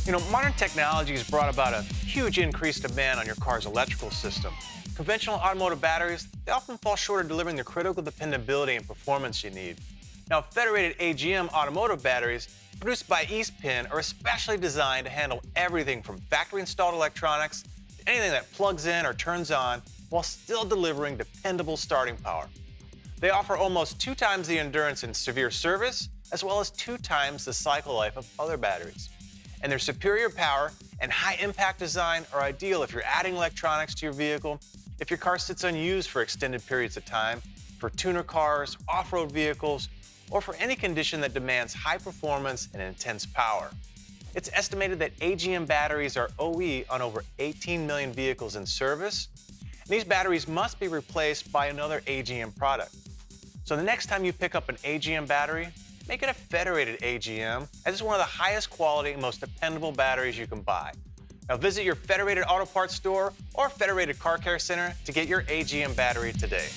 Modern technology has brought about a huge increased demand on your car's electrical system. Conventional automotive batteries, they often fall short of delivering the critical dependability and performance you need. Now, Federated AGM automotive batteries, produced by Eastpin, are especially designed to handle everything from factory-installed electronics to anything that plugs in or turns on while still delivering dependable starting power. They offer almost 2 times the endurance in severe service, as well as 2 times the cycle life of other batteries. And their superior power and high-impact design are ideal if you're adding electronics to your vehicle, if your car sits unused for extended periods of time, for tuner cars, off-road vehicles, or for any condition that demands high performance and intense power. It's estimated that AGM batteries are OE on over 18 million vehicles in service, and these batteries must be replaced by another AGM product. So the next time you pick up an AGM battery, make it a Federated AGM, as it's one of the highest quality and most dependable batteries you can buy. Now visit your Federated Auto Parts store or Federated Car Care Center to get your AGM battery today.